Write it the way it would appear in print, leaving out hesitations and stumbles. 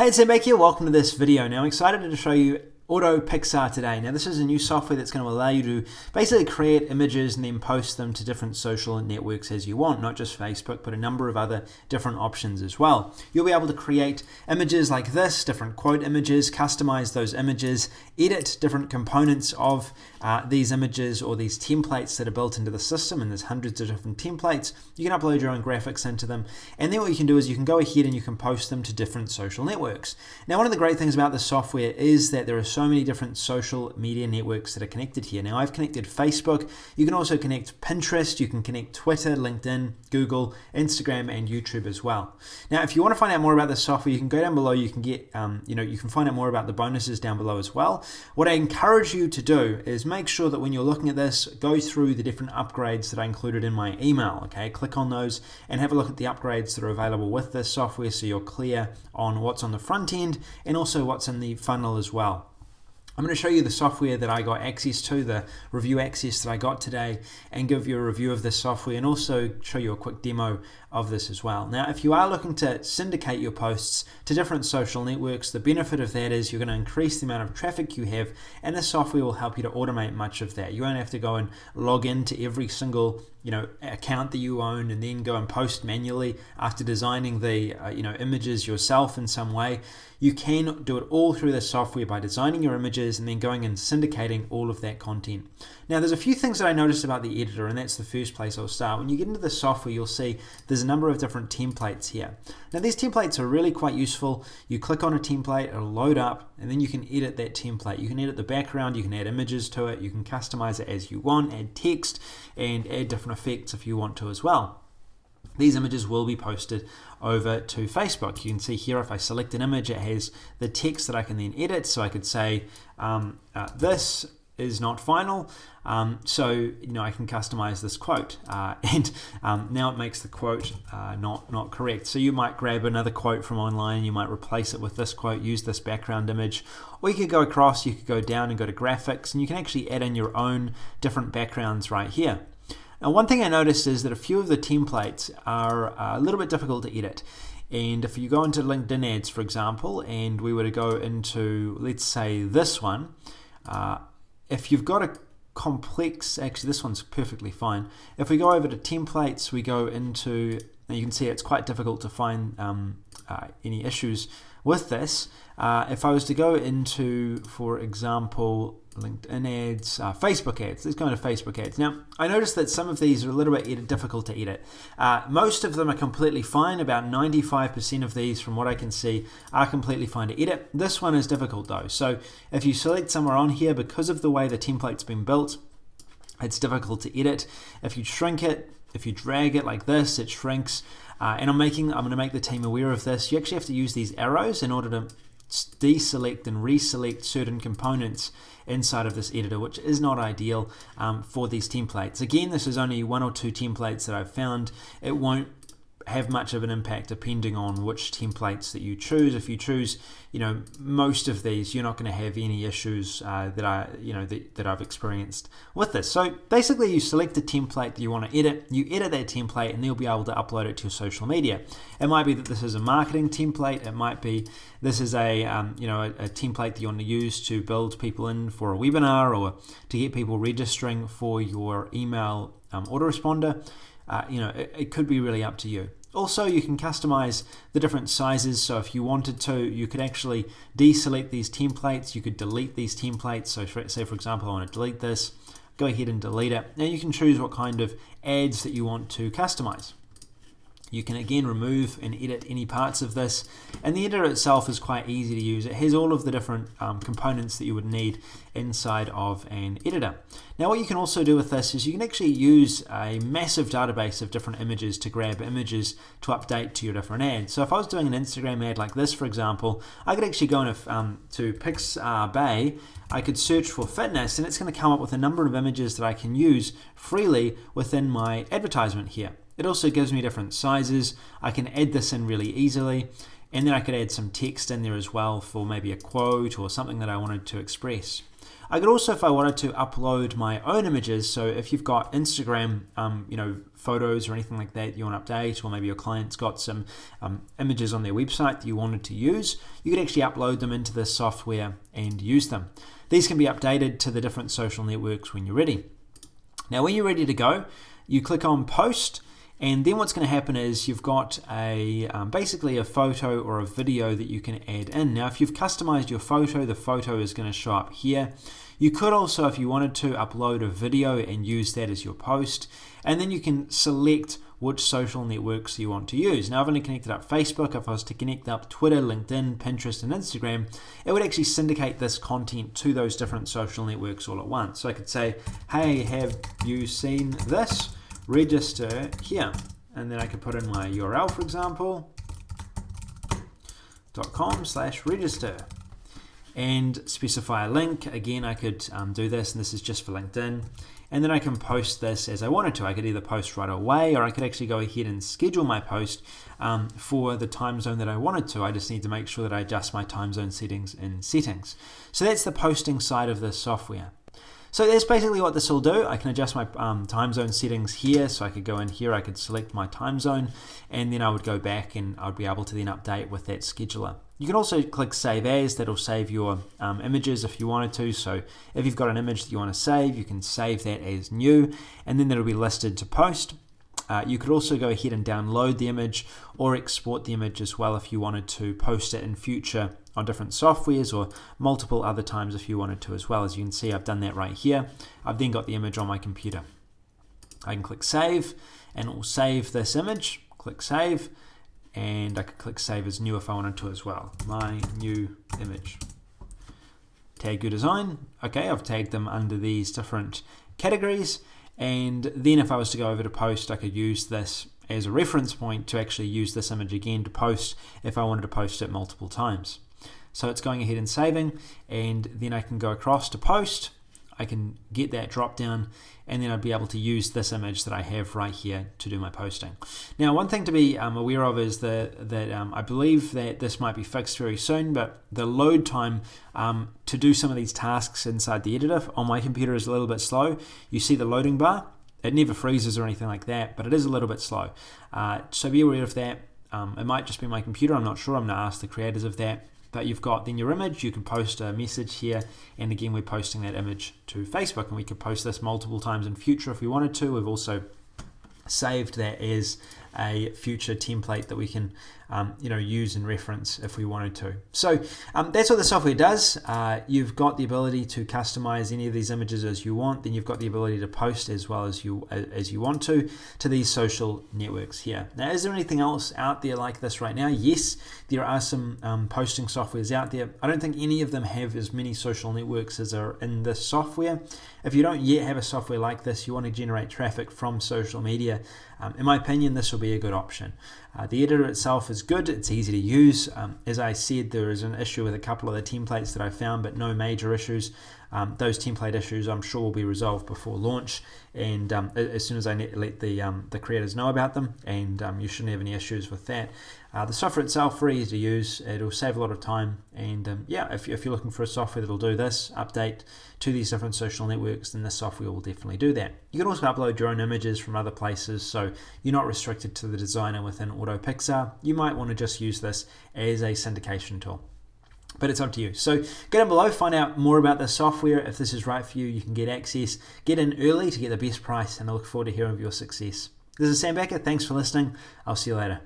Hey, it's Ed back here. Welcome to this video. Now I'm excited to show you Autopixar today. Now this is a new software that's going to allow you to basically create images and then post them to different social networks as you want, not just Facebook, but a number of other different options as well. You'll be able to create images like this, different quote images, customize those images, edit different components of these images or these templates that are built into the system, and there's hundreds of different templates. You can upload your own graphics into them, and then what you can do is you can go ahead and you can post them to different social networks. Now one of the great things about this software is that there are so many different social media networks that are connected here. Now I've connected Facebook. You can also connect Pinterest, you can connect Twitter, LinkedIn, Google, Instagram, and YouTube as well. Now if you want to find out more about this software, you can go down below. You can get you can find out more about the bonuses down below as well. What I encourage you to do is make sure that when you're looking at this, go through the different upgrades that I included in my email. Okay, click on those and have a look at the upgrades that are available with this software, so you're clear on what's on the front end and also what's in the funnel as well. I'm going to show you the software that I got access to, the review access that I got today, and give you a review of this software and also show you a quick demo of this as well. Now, if you are looking to syndicate your posts to different social networks, the benefit of that is you're going to increase the amount of traffic you have, and this software will help you to automate much of that. You won't have to go and log into every single account that you own and then go and post manually after designing the images yourself in some way. You can do it all through this software by designing your images and then going and syndicating all of that content. Now there's a few things that I noticed about the editor, and that's the first place I'll start. When you get into the software, you'll see there's a number of different templates here. Now these templates are really quite useful. You click on a template, it'll load up, and then you can edit that template. You can edit the background, you can add images to it, you can customize it as you want, add text, and add different effects if you want to as well. These images will be posted over to Facebook. You can see here if I select an image, it has the text that I can then edit. So I could say this is not final, so I can customize this quote, and now it makes the quote not correct. So you might grab another quote from online, you might replace it with this quote, use this background image, or you could go across, you could go down and go to graphics, and you can actually add in your own different backgrounds right here. Now one thing I noticed is that a few of the templates are a little bit difficult to edit. And if you go into LinkedIn ads, for example, and we were to go into, let's say, this one, if you've got a complex, actually this one's perfectly fine. If we go over to templates, we go into, and you can see it's quite difficult to find any issues with this. If I was to go into, for example, LinkedIn ads, Facebook ads, let's go into Facebook ads. Now, I noticed that some of these are a little bit difficult to edit. Most of them are completely fine. About 95% of these, from what I can see, are completely fine to edit. This one is difficult though. So if you select somewhere on here, because of the way the template's been built, it's difficult to edit. If you shrink it, if you drag it like this, it shrinks. And I'm going to make the team aware of this. You actually have to use these arrows in order to deselect and reselect certain components inside of this editor, which is not ideal for these templates. Again, this is only one or two templates that I've found. It won't have much of an impact depending on which templates that you choose. If you choose most of these, you're not going to have any issues that I've experienced with this. So basically you select the template that you want to edit, you edit that template, and you'll be able to upload it to your social media. It might be that this is a marketing template, it might be this is a template that you want to use to build people in for a webinar or to get people registering for your email autoresponder. It could be really up to you. Also, you can customize the different sizes. So if you wanted to, you could actually deselect these templates. You could delete these templates. So say, for example, I want to delete this. Go ahead and delete it. Now you can choose what kind of ads that you want to customize. You can again remove and edit any parts of this, and the editor itself is quite easy to use. It has all of the different components that you would need inside of an editor. Now what you can also do with this is you can actually use a massive database of different images to grab images to update to your different ads. So if I was doing an Instagram ad like this, for example, I could actually go to Pixabay. I could search for fitness, and it's going to come up with a number of images that I can use freely within my advertisement here. It also gives me different sizes. I can add this in really easily, and then I could add some text in there as well for maybe a quote or something that I wanted to express. I could also, if I wanted to, upload my own images. So if you've got Instagram, photos or anything like that you want to update, or maybe your client's got some images on their website that you wanted to use, you could actually upload them into this software and use them. These can be updated to the different social networks when you're ready. Now, when you're ready to go, you click on Post, and then what's going to happen is you've got basically a photo or a video that you can add in. Now, if you've customized your photo, the photo is going to show up here. You could also, if you wanted to, upload a video and use that as your post, and then you can select which social networks you want to use. Now, I've only connected up Facebook. If I was to connect up Twitter, LinkedIn, Pinterest, and Instagram, it would actually syndicate this content to those different social networks all at once. So I could say, hey, have you seen this? Register here. And then I could put in my URL, for example, .com/register. And specify a link. Again, I could do this, and this is just for LinkedIn. And then I can post this as I wanted to. I could either post right away, or I could actually go ahead and schedule my post for the time zone that I wanted to. I just need to make sure that I adjust my time zone settings in settings. So that's the posting side of this software. So that's basically what this will do. I can adjust my time zone settings here. So I could go in here, I could select my time zone, and then I would go back and I would be able to then update with that scheduler. You can also click Save As. That'll save your images if you wanted to. So if you've got an image that you want to save, you can save that as new, and then that'll be listed to post. You could also go ahead and download the image or export the image as well if you wanted to post it in future on different softwares, or multiple other times if you wanted to as well. As you can see, I've done that right here. I've then got the image on my computer. I can click Save, and it will save this image. Click Save, and I could click Save as new if I wanted to as well. My new image. Tag your design. Okay, I've tagged them under these different categories. And then if I was to go over to post, I could use this as a reference point to actually use this image again to post if I wanted to post it multiple times. So it's going ahead and saving, and then I can go across to post. I can get that drop down, and then I'd be able to use this image that I have right here to do my posting. Now, one thing to be aware of is that I believe that this might be fixed very soon, but the load time to do some of these tasks inside the editor on my computer is a little bit slow. You see the loading bar? It never freezes or anything like that, but it is a little bit slow. So be aware of that. It might just be my computer, I'm not sure. I'm going to ask the creators of that. But you've got then your image, you can post a message here, and again we're posting that image to Facebook, and we could post this multiple times in future if we wanted to. We've also saved that as a future template that we can use and reference if we wanted to. So that's what the software does. You've got the ability to customize any of these images as you want. Then you've got the ability to post as well as you want to these social networks here. Now, is there anything else out there like this right now? Yes, there are some posting softwares out there. I don't think any of them have as many social networks as are in this software. If you don't yet have a software like this, you want to generate traffic from social media, in my opinion, this will be a good option. The editor itself is good, it's easy to use. As I said, there is an issue with a couple of the templates that I found, but no major issues. Those template issues I'm sure will be resolved before launch, and as soon as I let the creators know about them, and you shouldn't have any issues with that. The software itself, very easy to use, it'll save a lot of time, and if you're looking for a software that'll do this, update to these different social networks, then this software will definitely do that. You can also upload your own images from other places, so you're not restricted to the designer within Autopixar. You might want to just use this as a syndication tool, but it's up to you. So go down below, find out more about this software. If this is right for you, you can get access, get in early to get the best price, and I look forward to hearing of your success. This is Sam Becker, thanks for listening. I'll see you later.